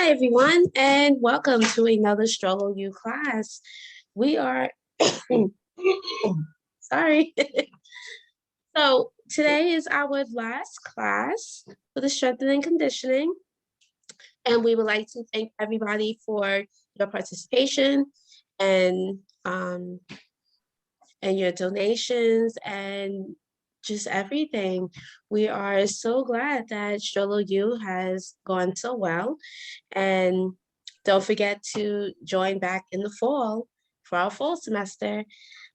Hi, everyone, and welcome to another STROLO-U class. We are, sorry. So today is our last class for the strengthening and conditioning, and we would like to thank everybody for your participation and your donations and just everything. We are so glad that STROLO-U has gone so well. And don't forget to join back in the fall for our fall semester.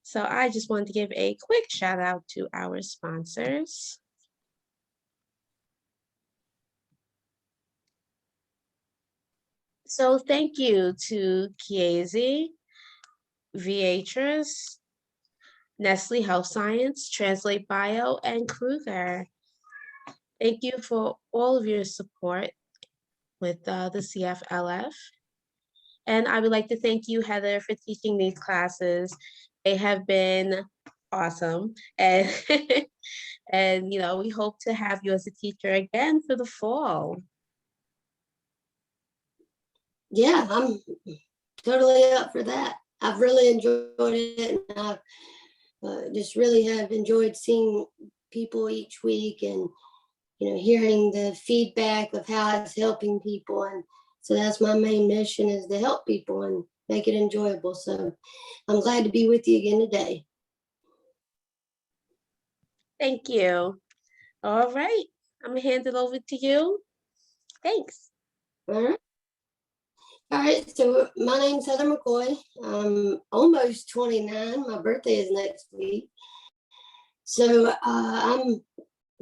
So I just wanted to give a quick shout out to our sponsors. So thank you to Chiesi, Viatris, Nestle Health Science, Translate Bio, and Kruger. Thank you for all of your support with the CFLF. And I would like to thank you, Heather, for teaching these classes. They have been awesome. And, and we hope to have you as a teacher again for the fall. Yeah, I'm totally up for that. I've really enjoyed it, and I just really have enjoyed seeing people each week and hearing the feedback of how it's helping people. And so that's my main mission, is to help people and make it enjoyable. So I'm glad to be with you again today. Thank you. All right, I'm gonna hand it over to you. Thanks. All right, so my name's Heather McCoy. I'm almost 29. My birthday is next week. So I'm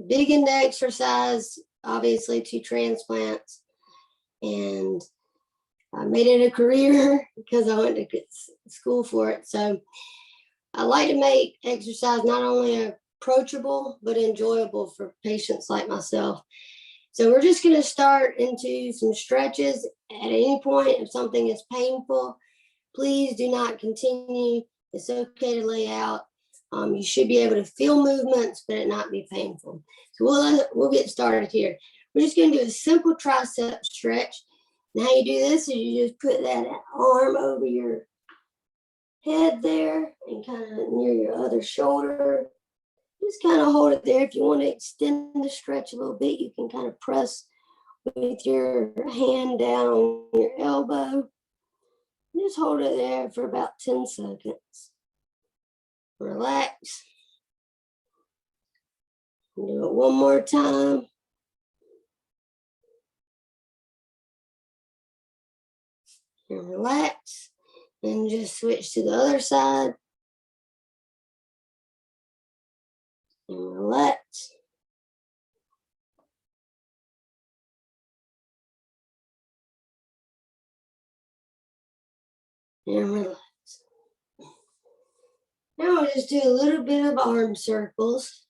big into exercise, obviously 2 transplants, and I made it a career because I went to school for it. So I like to make exercise not only approachable, but enjoyable for patients like myself. So we're just going to start into some stretches. At any point, if something is painful, please do not continue. It's okay to lay out. You should be able to feel movements, but it not be painful. So we'll get started here. We're just going to do a simple tricep stretch. And how you do this is you just put that arm over your head there and kind of near your other shoulder. Just kind of hold it there. If you want to extend the stretch a little bit, you can kind of press with your hand down on your elbow. Just hold it there for about 10 seconds. Relax. Do it one more time. And relax. And just switch to the other side. And relax. And relax. Now we'll just do a little bit of arm circles.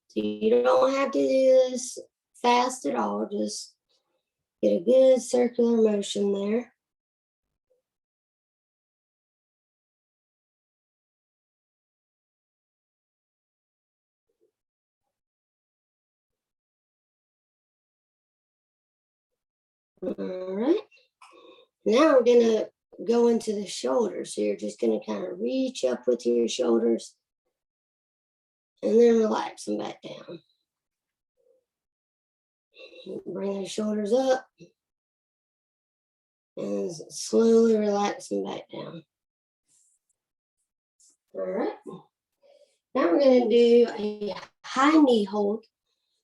So you don't have to do this fast at all. Just get a good circular motion there. All right. Now we're going to go into the shoulders. So you're just going to kind of reach up with your shoulders and then relax them back down. Bring the shoulders up and slowly relax them back down. All right. Now we're going to do a high knee hold.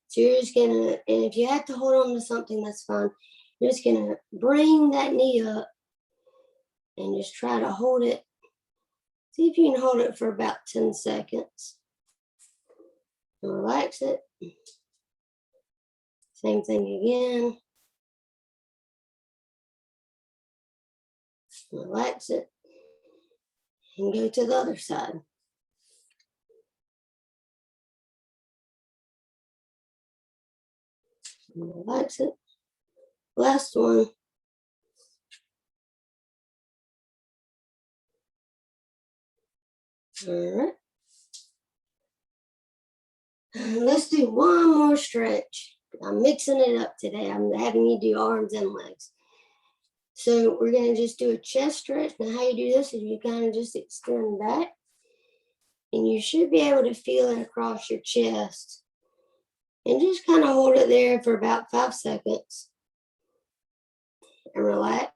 So you're just going to, and if you have to hold on to something, that's fine. You're just going to bring that knee up and just try to hold it. See if you can hold it for about 10 seconds. And relax it. Same thing again. Relax it. And go to the other side. And relax it. Last one. All right. Let's do one more stretch. I'm mixing it up today. I'm having you do arms and legs. So we're going to just do a chest stretch. Now how you do this is you kind of just extend back, and you should be able to feel it across your chest. And just kind of hold it there for about 5 seconds and relax.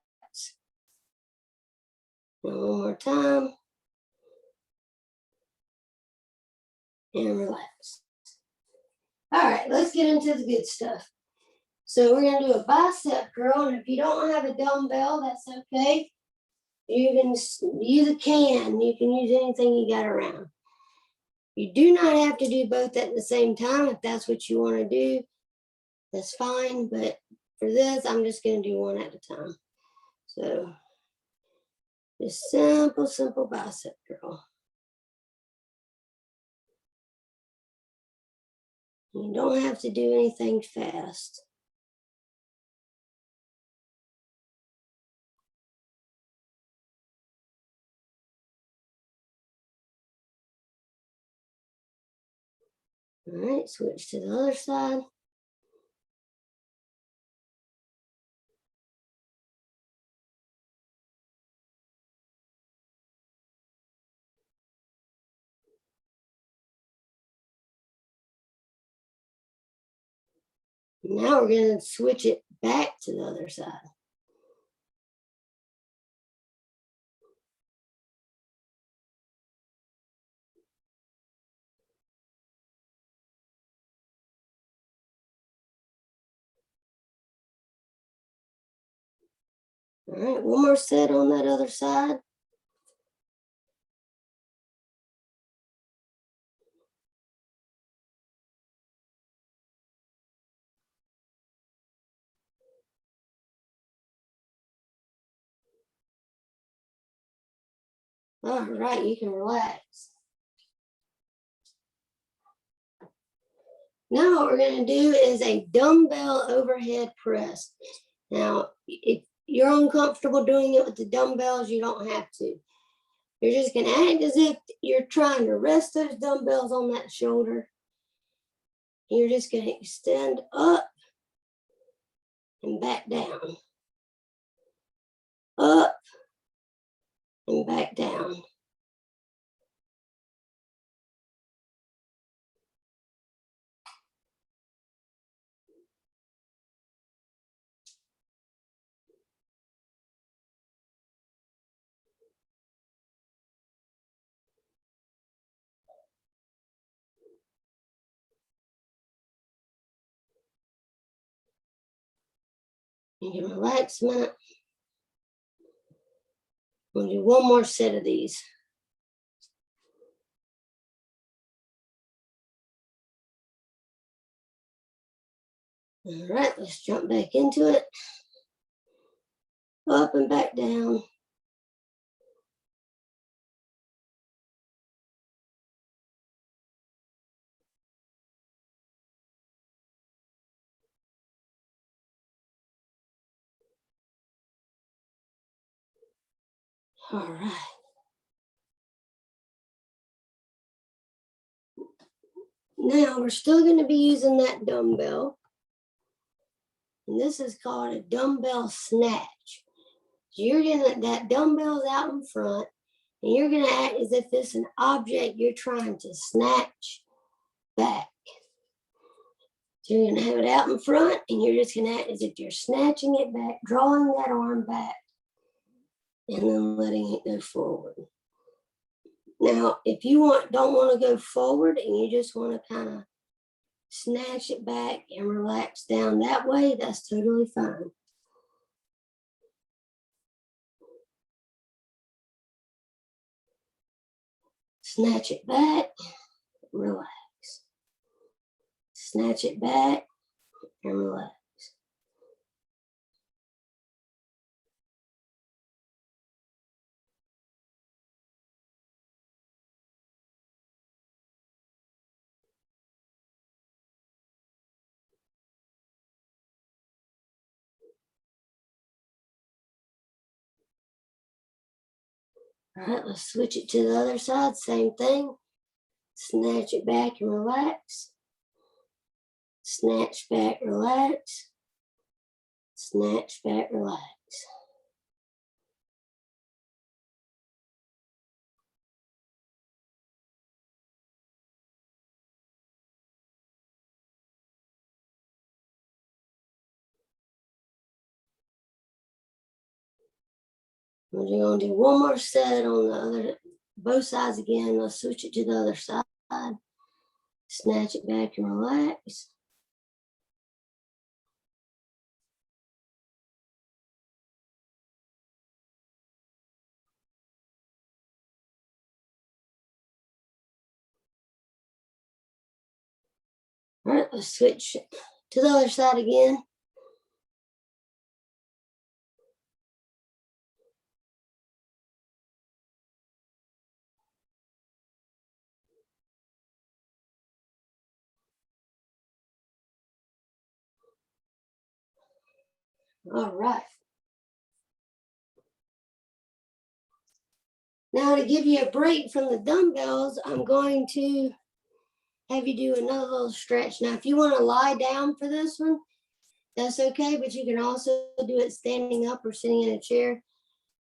And one more time. And relax. All right, let's get into the good stuff. So we're going to do a bicep curl, and if you don't have a dumbbell, that's okay. You can use a can. You can use anything you got around. You do not have to do both at the same time. If that's what you want to do, that's fine. But for this, I'm just going to do one at a time. So just simple bicep curl. You don't have to do anything fast. All right, switch to the other side. Now we're going to switch it back to the other side. All right, one more set on that other side. All right, you can relax. Now what we're going to do is a dumbbell overhead press. Now, if you're uncomfortable doing it with the dumbbells, you don't have to. You're just going to act as if you're trying to rest those dumbbells on that shoulder. You're just going to extend up and back down. Up and back down. You can relax a minute. We'll do one more set of these. All right, let's jump back into it. Up and back down. All right. Now we're still going to be using that dumbbell. And this is called a dumbbell snatch. So you're going to, that dumbbell's out in front, and you're going to act as if it's an object you're trying to snatch back. So you're going to have it out in front, and you're just going to act as if you're snatching it back, drawing that arm back, and then letting it go forward. Now, if you don't want to go forward and you just want to kind of snatch it back and relax down that way, that's totally fine. Snatch it back, relax. Snatch it back and relax. All right, let's switch it to the other side. Same thing. Snatch it back and relax. Snatch back, relax. Snatch back, relax. We're going to do one more set on the other, both sides again. Let's switch it to the other side. Snatch it back and relax. All right, let's switch to the other side again. All right. Now to give you a break from the dumbbells, I'm going to have you do another little stretch. Now, if you want to lie down for this one, that's okay, but you can also do it standing up or sitting in a chair.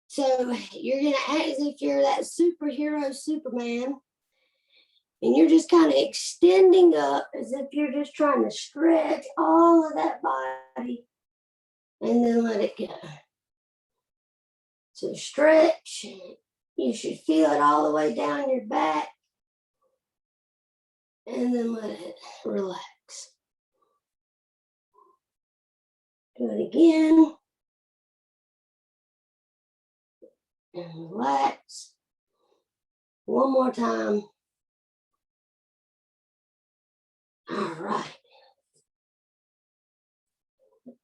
So you're going to act as if you're that superhero Superman, and you're just kind of extending up as if you're just trying to stretch all of that body and then let it go. So stretch. You should feel it all the way down your back. And then let it relax. Do it again. And relax. One more time. All right.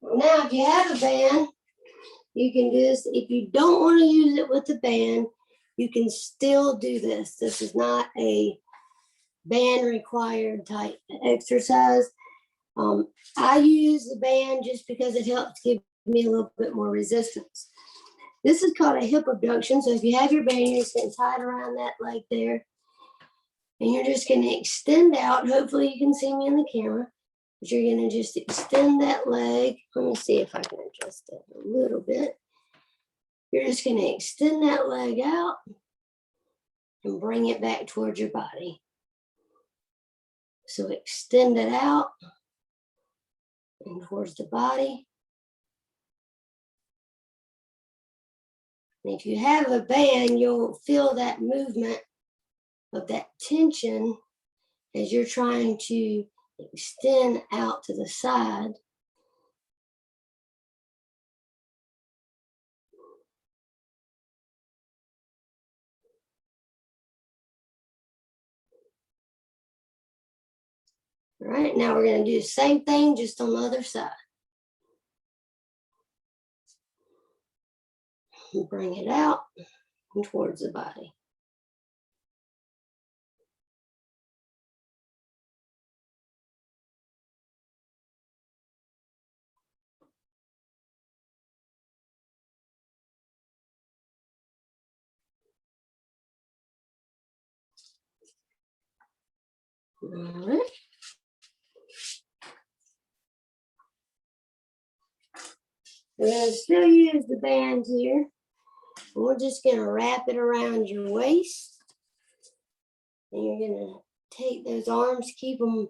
Now, if you have a band, you can do this. If you don't want to use it with the band, you can still do this. This is not a band required type exercise. I use the band just because it helps give me a little bit more resistance. This is called a hip abduction. So if you have your band, you're just going to tie it around that leg there. And you're just going to extend out. Hopefully you can see me in the camera. But you're going to just extend that leg. Let me see if I can adjust that a little bit. You're just going to extend that leg out and bring it back towards your body. So extend it out and towards the body. And if you have a band, you'll feel that movement of that tension as you're trying to extend out to the side. All right, now we're going to do the same thing just on the other side. And bring it out and towards the body. All right. We're going to still use the bands here. We're just going to wrap it around your waist. And you're going to take those arms, keep them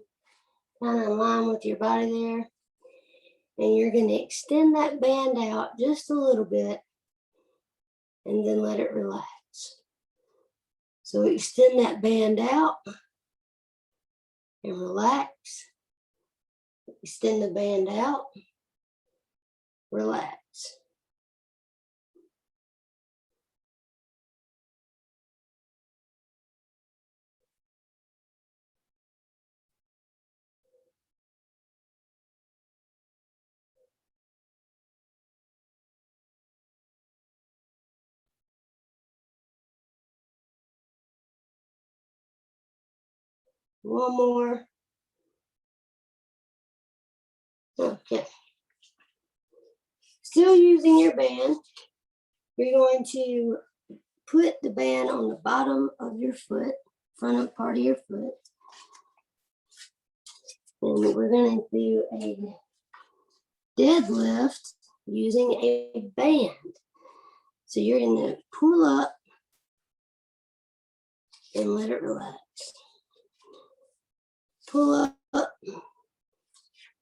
kind of in line with your body there. And you're going to extend that band out just a little bit and then let it relax. So extend that band out and relax. Extend the band out, relax. One more. Okay. Still using your band, you're going to put the band on the bottom of your foot, front part of your foot. And we're going to do a deadlift using a band. So you're going to pull up and let it relax. Pull up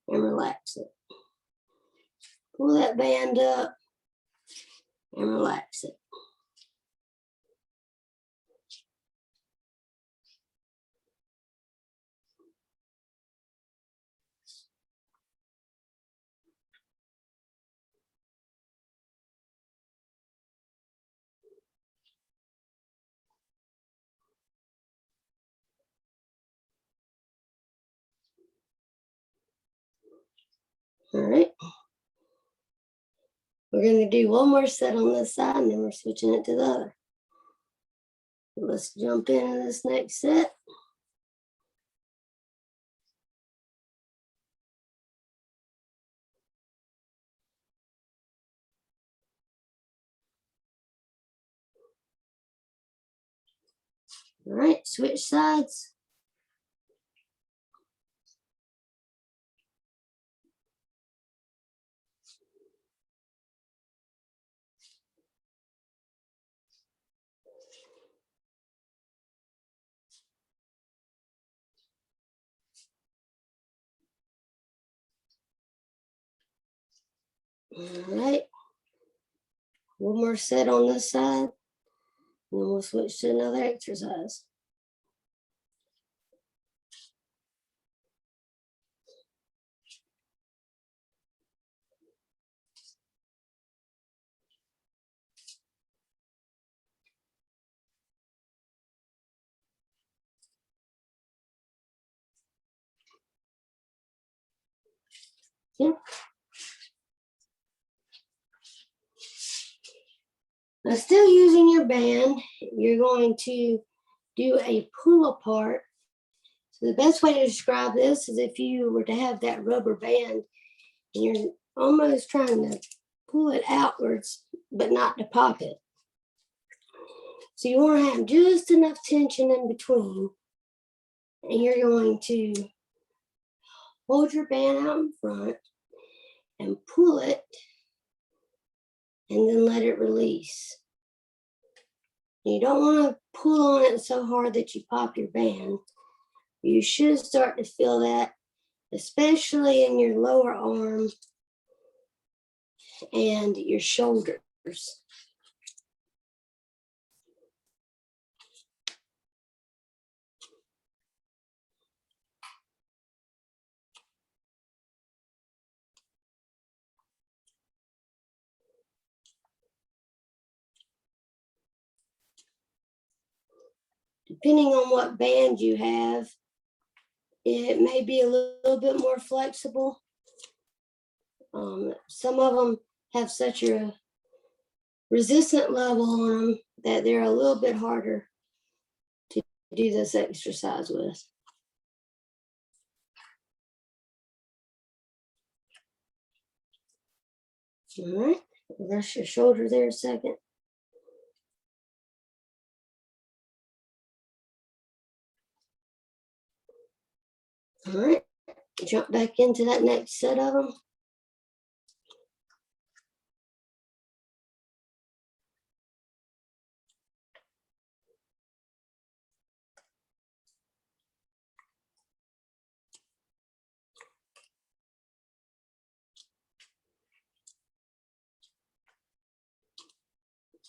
and relax it. Pull that band up and relax it. All right. We're going to do one more set on this side, and then we're switching it to the other. Let's jump into this next set. All right, switch sides. All right. One more set on this side, and then we'll switch to another exercise. Yeah. Now, still using your band, you're going to do a pull apart. So the best way to describe this is if you were to have that rubber band and you're almost trying to pull it outwards, but not to pop it. So you want to have just enough tension in between, and you're going to hold your band out in front and pull it, and then let it release. You don't want to pull on it so hard that you pop your band. You should start to feel that, especially in your lower arm and your shoulders. Depending on what band you have, it may be a little bit more flexible. Some of them have such a resistant level on them that they're a little bit harder to do this exercise with. All right, rest your shoulder there a second. All right, jump back into that next set of them.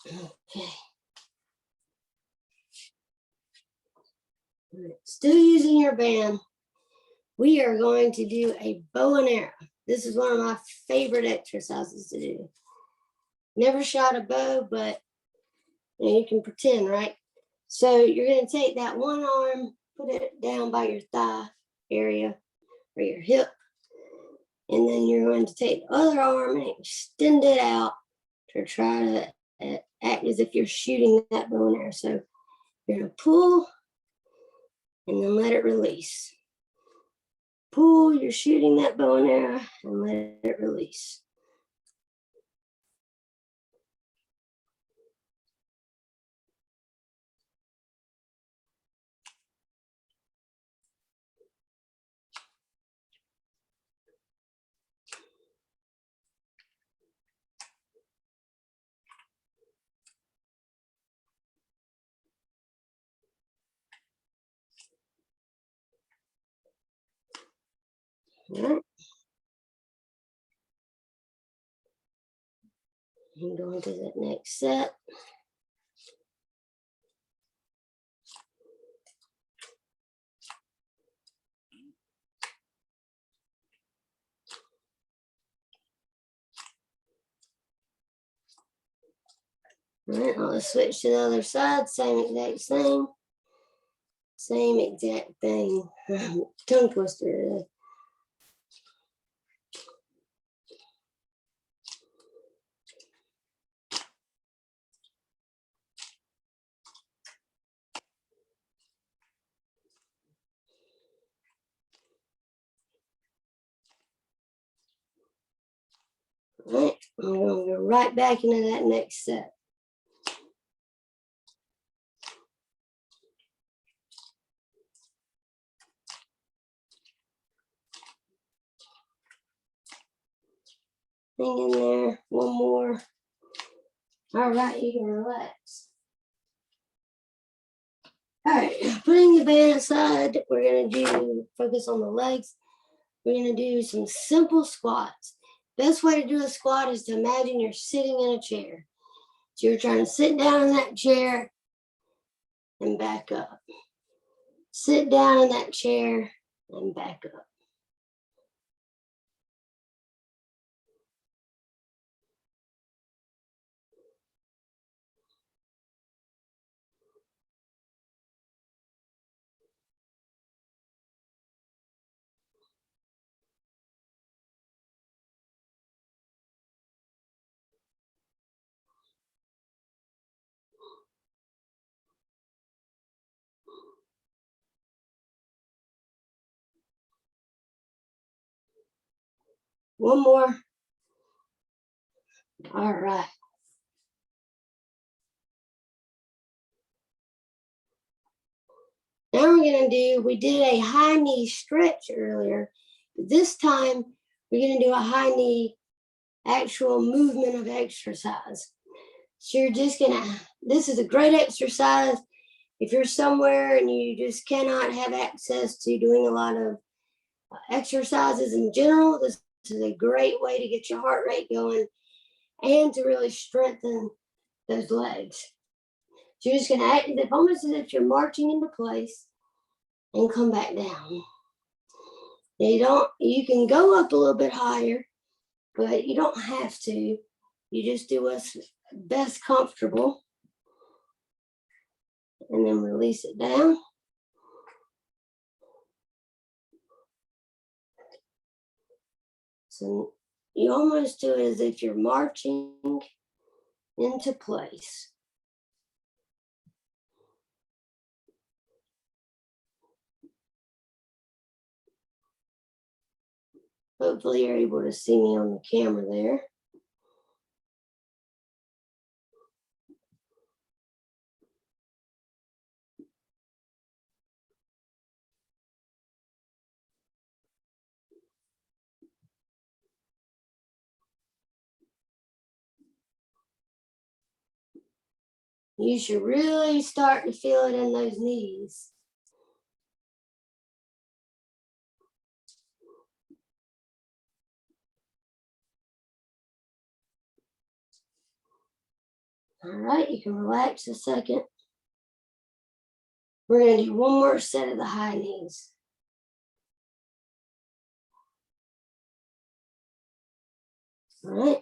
Okay. All right. Still using your band, we are going to do a bow and arrow. This is one of my favorite exercises to do. Never shot a bow, but you can pretend, right? So you're going to take that one arm, put it down by your thigh area or your hip, and then you're going to take the other arm and extend it out to try to act as if you're shooting that bow and arrow. So you're going to pull and then let it release. Pull, you're shooting that bow and arrow, and let it release. All right. And go into that next set. All right, let's switch to the other side. Same exact thing. Tongue twister. All right, I'm going to go right back into that next set. Hang in there, one more. All right, you can relax. All right, putting the band aside, we're gonna focus on the legs. We're gonna do some simple squats. Best way to do a squat is to imagine you're sitting in a chair. So you're trying to sit down in that chair and back up. Sit down in that chair and back up. One more. All right. Now we did a high knee stretch earlier, but this time we're gonna do a high knee actual movement of exercise. So you're just this is a great exercise if you're somewhere and you just cannot have access to doing a lot of exercises in general. This is a great way to get your heart rate going and to really strengthen those legs. So you're just gonna act almost as if you're marching into place and come back down. You can go up a little bit higher, but you don't have to. You just do what's best comfortable. And then release it down. So you almost do it as if you're marching into place. Hopefully you're able to see me on the camera there. You should really start to feel it in those knees. All right, you can relax a second. We're going to do one more set of the high knees. All right.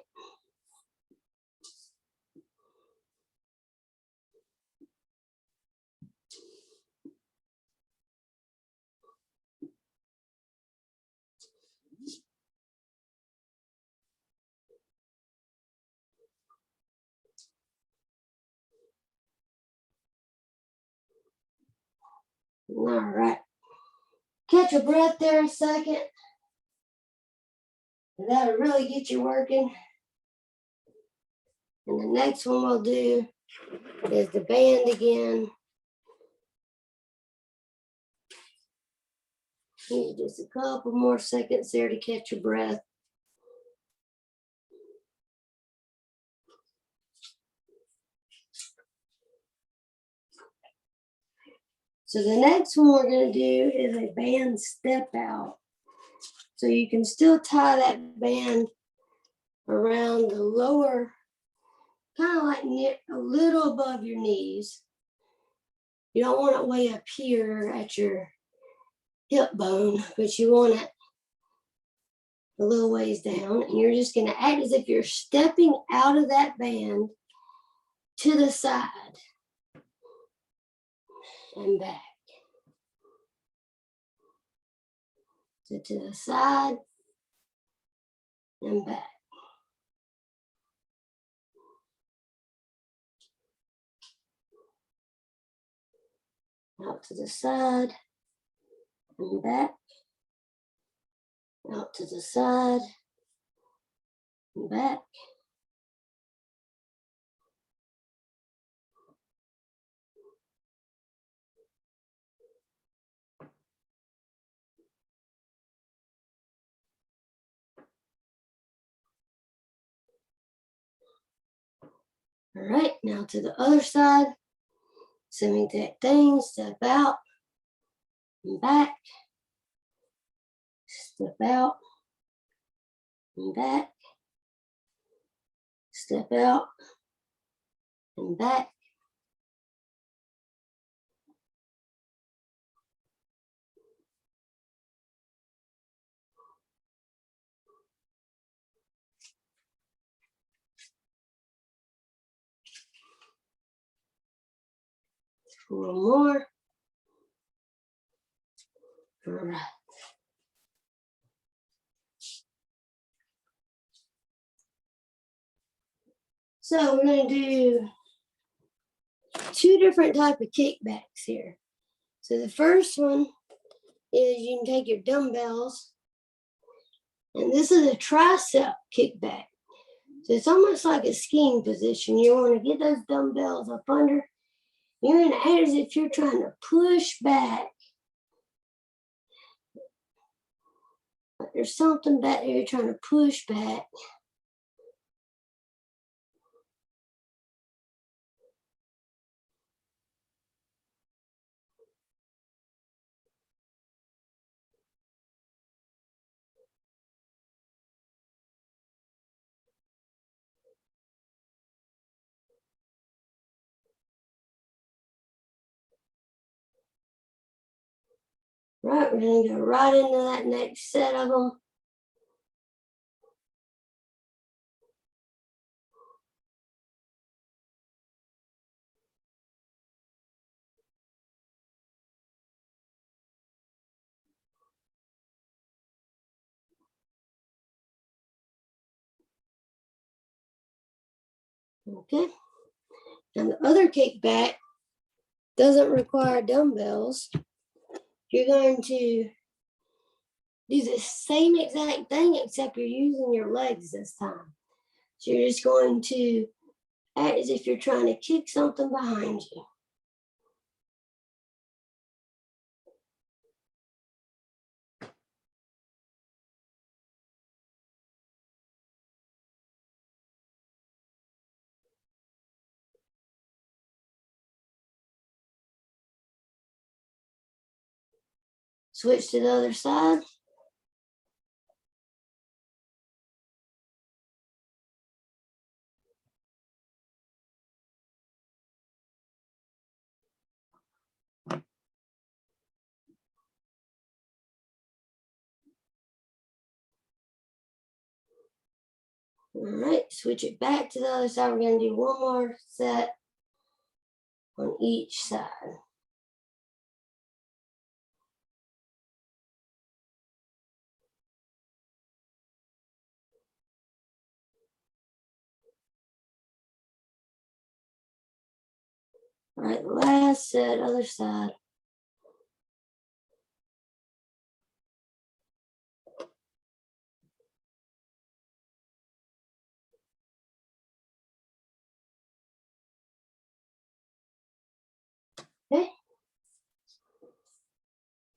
All right. Catch your breath there a second. That'll really get you working. And the next one we'll do is the band again. Need just a couple more seconds there to catch your breath. So the next one we're going to do is a band step out. So you can still tie that band around the lower, kind of like a little above your knees. You don't want it way up here at your hip bone, but you want it a little ways down. And you're just going to act as if you're stepping out of that band to the side and back. So to the side and back. Out to the side and back. Out to the side and back. All right, now to the other side. Same exact thing, step out and back, step out and back, step out and back. A little more. All right. So we're going to do two different type of kickbacks here. So the first one is you can take your dumbbells, and this is a tricep kickback. So it's almost like a skiing position. You want to get those dumbbells up under. You're going to act as if you're trying to push back. Like there's something back there you're trying to push back. Right, we're going to go right into that next set of them. Okay. And the other kickback doesn't require dumbbells. You're going to do the same exact thing, except you're using your legs this time. So you're just going to act as if you're trying to kick something behind you. Switch to the other side. All right, switch it back to the other side. We're going to do one more set on each side. All right, last set, other side. Okay.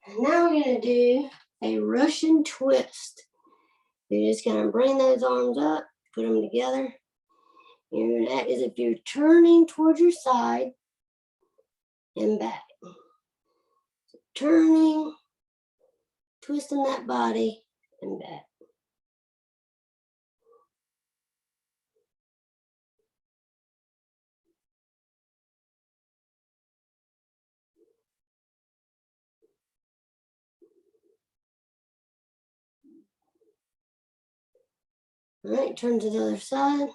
And now we're going to do a Russian twist. You're just going to bring those arms up, put them together. You're going to act as if you're turning towards your side and back. So turning, twisting that body and back. All right, turn to the other side.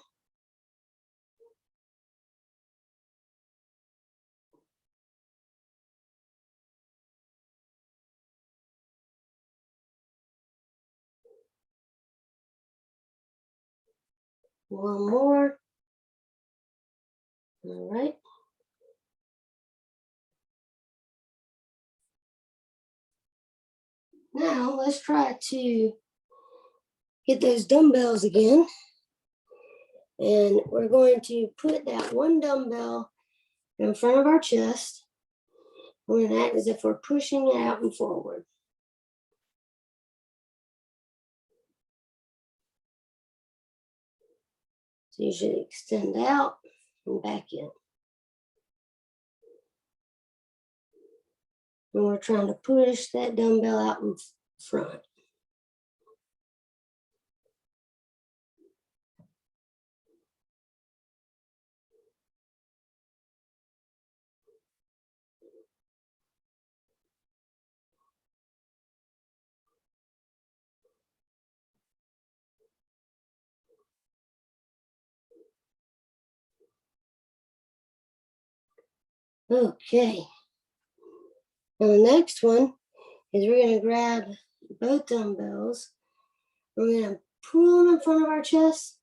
One more. All right. Now let's try to get those dumbbells again. And we're going to put that one dumbbell in front of our chest. We're going to act as if we're pushing it out and forward. So you should extend out and back in. And we're trying to push that dumbbell out in front. Okay. Now the next one is we're going to grab both dumbbells. We're going to pull them in front of our chest,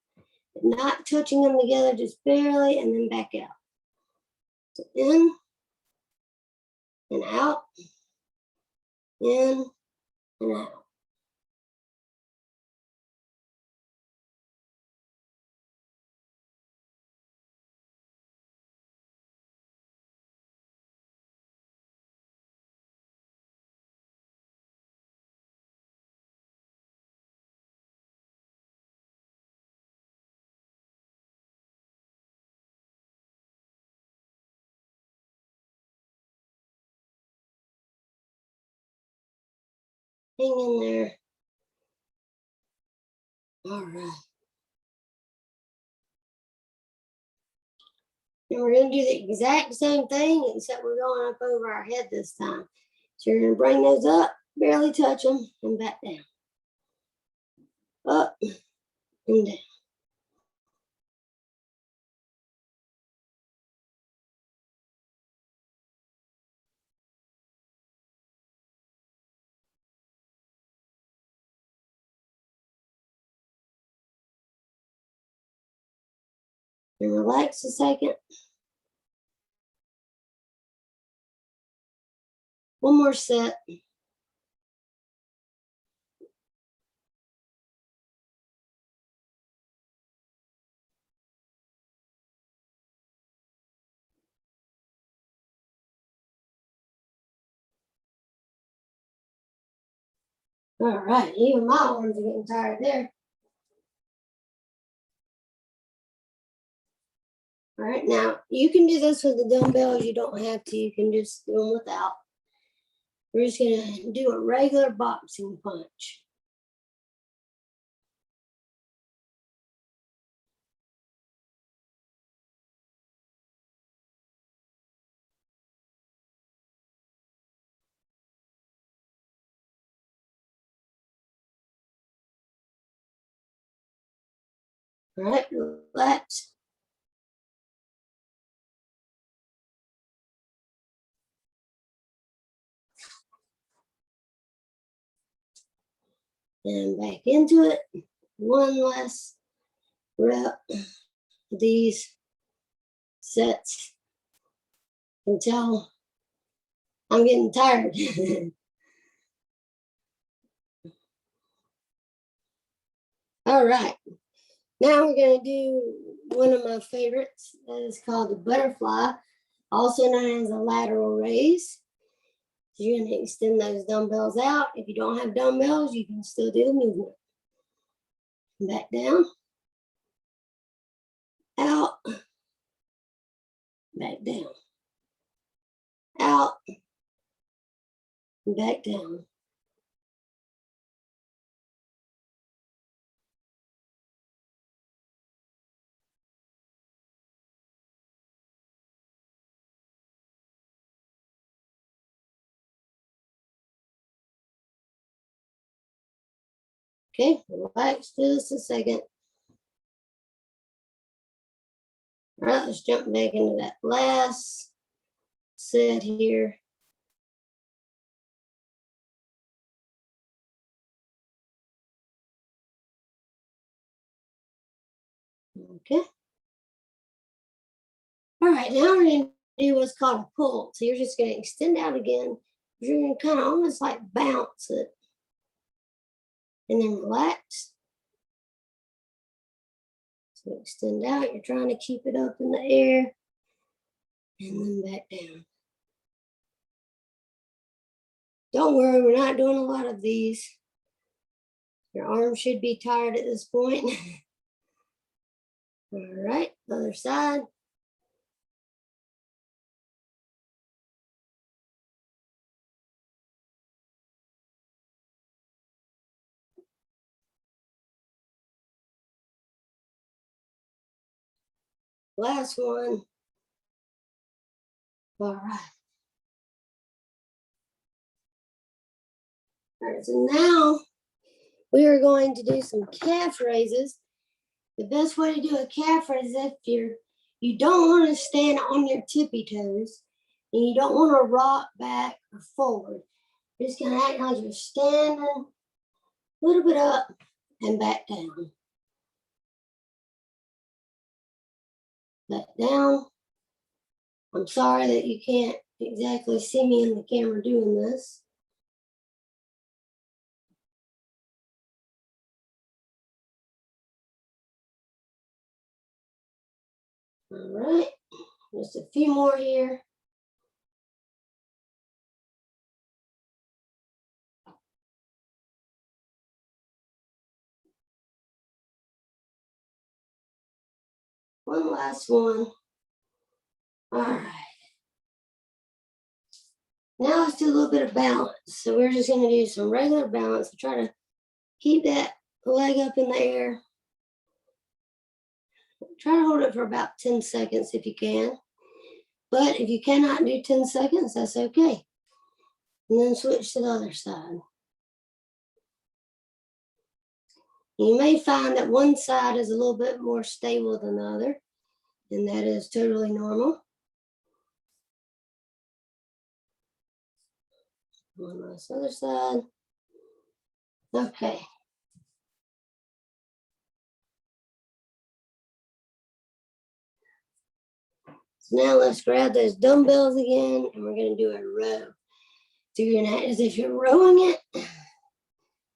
not touching them together, just barely, and then back out. So in and out, in and out. Hang in there. All right. And we're going to do the exact same thing, except we're going up over our head this time. So you're going to bring those up, barely touch them, and back down. Up and down. And relax a second. One more set. All right, even my arms are getting tired there. All right, now you can do this with the dumbbells. You don't have to. You can just do them without. We're just gonna do a regular boxing punch. All right, relax. And back into it. One last rep of these sets until I'm getting tired. All right, now we're gonna do one of my favorites that is called the butterfly, also known as a lateral raise. So you're gonna extend those dumbbells out. If you don't have dumbbells, you can still do the movement. Back down, out, back down, out, back down. Okay, relax just a second. All right, let's jump back into that last set here. Okay. All right, now we're going to do what's called a pull. So you're just going to extend out again. You're going to kind of almost like bounce it. And then relax. So extend out, you're trying to keep it up in the air and then back down. Don't worry, we're not doing a lot of these. Your arm should be tired at this point. All right, other side. Last one. All right. All right, so now we are going to do some calf raises. The best way to do a calf raise is if you don't want to stand on your tippy toes and you don't want to rock back or forward. You're just gonna act like you're standing a little bit up and back down. Back down. I'm sorry that you can't exactly see me in the camera doing this. All right, just a few more here. One last one. All right. Now let's do a little bit of balance. So we're just gonna do some regular balance and try to keep that leg up in the air. Try to hold it for about 10 seconds if you can. But if you cannot do 10 seconds, that's okay. And then switch to the other side. You may find that one side is a little bit more stable than the other, and that is totally normal. On this other side. Okay. So now let's grab those dumbbells again, and we're going to do a row. So you're going to act as if you're rowing it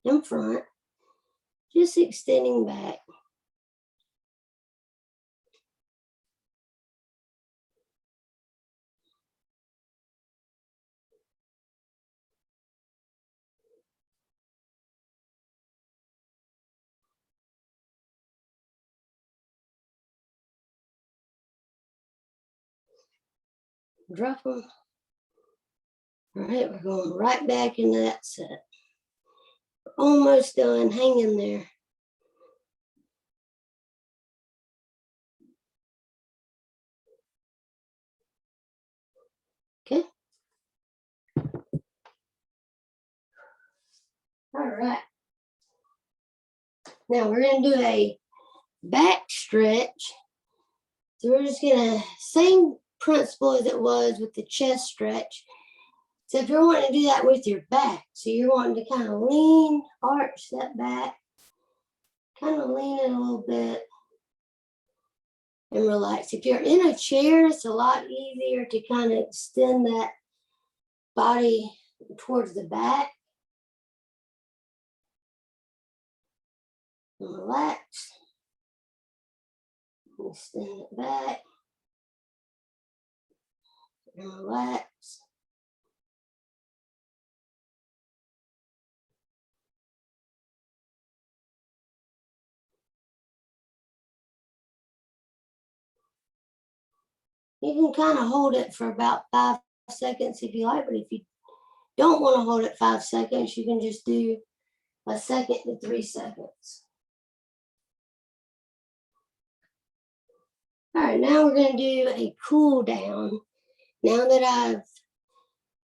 in front, just extending back. Drop them. All right, we're going right back into that set. We're almost done. Hang in there. Okay. All right. Now we're going to do a back stretch. So we're just going to, same principle as it was with the chest stretch. So if you're wanting to do that with your back, so you're wanting to kind of lean, arch that back, kind of lean it a little bit and relax. If you're in a chair, it's a lot easier to kind of extend that body towards the back. And relax. Extend it back. And relax. You can kind of hold it for about 5 seconds if you like, but if you don't want to hold it 5 seconds, you can just do 1 second to 3 seconds. All right, now we're going to do a cool down. Now that I've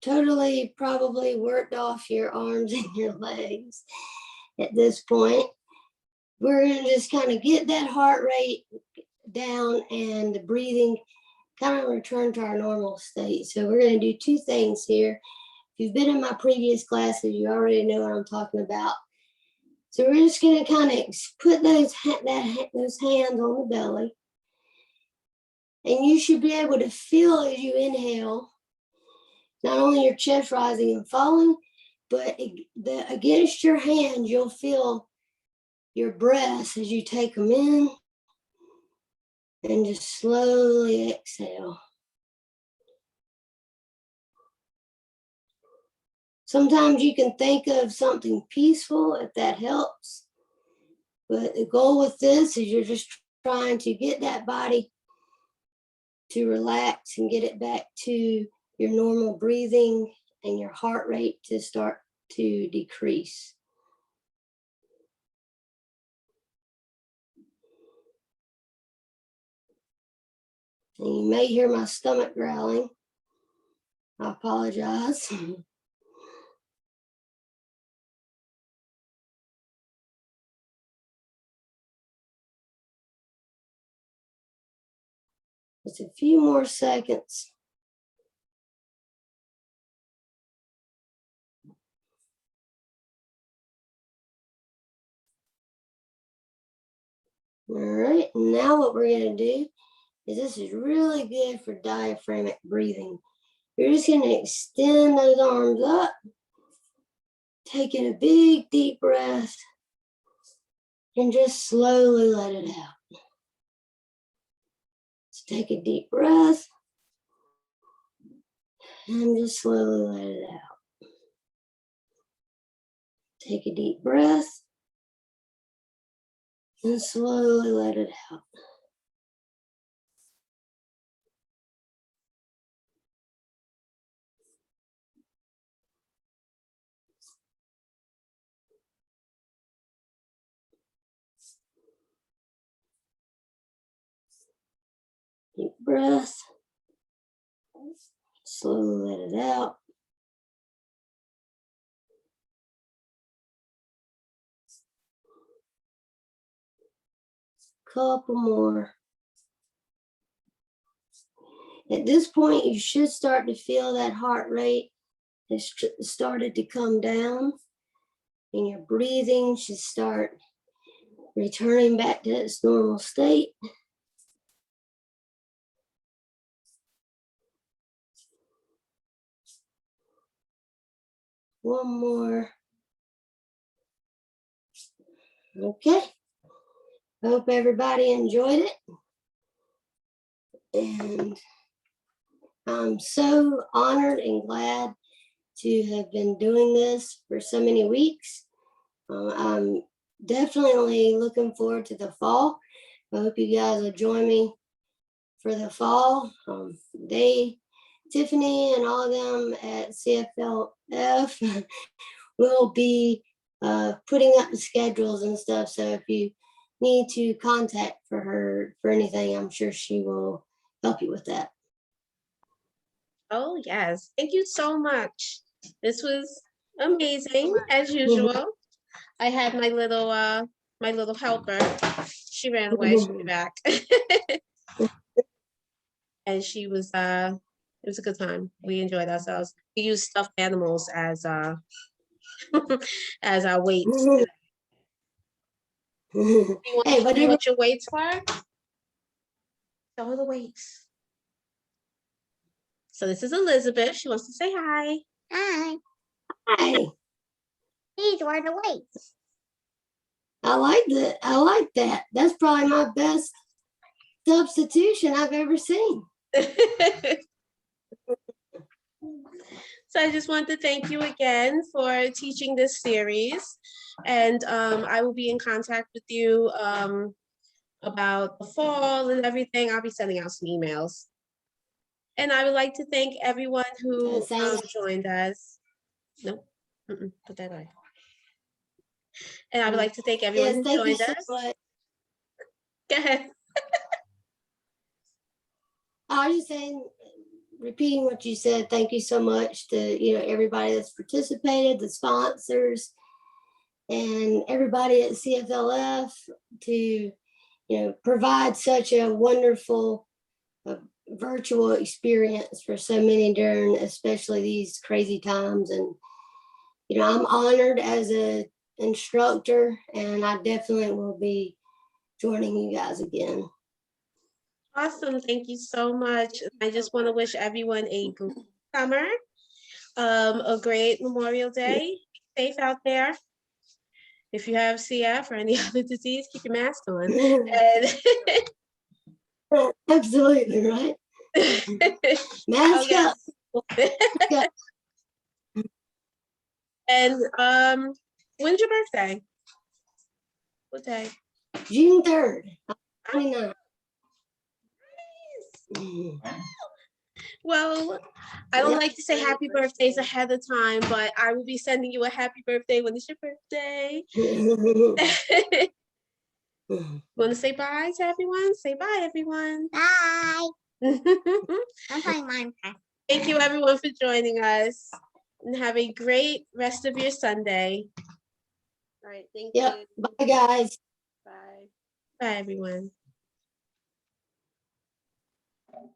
totally probably worked off your arms and your legs at this point, we're going to just kind of get that heart rate down and the breathing kind of return to our normal state. So we're going to do 2 things here. If you've been in my previous classes, you already know what I'm talking about. So we're just going to kind of put those hands on the belly. And you should be able to feel as you inhale, not only your chest rising and falling, but against your hands, you'll feel your breaths as you take them in And just slowly exhale. Sometimes you can think of something peaceful if that helps. But the goal with this is you're just trying to get that body to relax and get it back to your normal breathing and your heart rate to start to decrease. And you may hear my stomach growling. I apologize. Just a few more seconds. All right, now what we're going to do is this is really good for diaphragmatic breathing. You're just going to extend those arms up, taking a big deep breath, and just slowly let it out. So take a deep breath, and just slowly let it out. Take a deep breath, and slowly let it out. Deep breath, slowly let it out. Couple more. At this point, you should start to feel that heart rate has started to come down, and your breathing should start returning back to its normal state. One more. Okay. Hope everybody enjoyed it. And I'm so honored and glad to have been doing this for so many weeks. I'm definitely looking forward to the fall. I hope you guys will join me for the fall. Tiffany and all of them at CFLF will be putting up the schedules and stuff. So if you need to contact for her for anything, I'm sure she will help you with that. Oh, yes. Thank you so much. This was amazing, as usual. I had my little helper. She ran away. She'll be back. And she was it was a good time. We enjoyed ourselves. We used stuffed animals as as our weights. You want to tell me what your weights were? Show her the weights. So this is Elizabeth. She wants to say hi. Hi. Hi. These were the weights. I like that. I like that. That's probably my best substitution I've ever seen. So I just want to thank you again for teaching this series. And I will be in contact with you about the fall and everything. I'll be sending out some emails. And I would like to thank everyone who joined us. Nope. Put that away. And I would like to thank everyone who joined us. Go ahead. I was just saying, repeating what you said, thank you so much to everybody that's participated, the sponsors, and everybody at CFLF to provide such a wonderful virtual experience for so many during especially these crazy times. And I'm honored as an instructor, and I definitely will be joining you guys again. Awesome. Thank you so much. I just want to wish everyone a good summer, a great Memorial Day. Be safe out there. If you have CF or any other disease, keep your mask on. And Absolutely, right? Mask Okay. up. Yeah. And when's your birthday? What day? June 3rd, 29. Mhm. Well, I don't Yeah. like to say happy birthdays ahead of time, but I will be sending you a happy birthday when it's your birthday. Want to say bye to everyone? Say bye, everyone. Bye. I'm playing Minecraft. Thank you, everyone, for joining us. And have a great rest of your Sunday. All right, thank Yep. you. Bye, guys. Bye. Bye, everyone.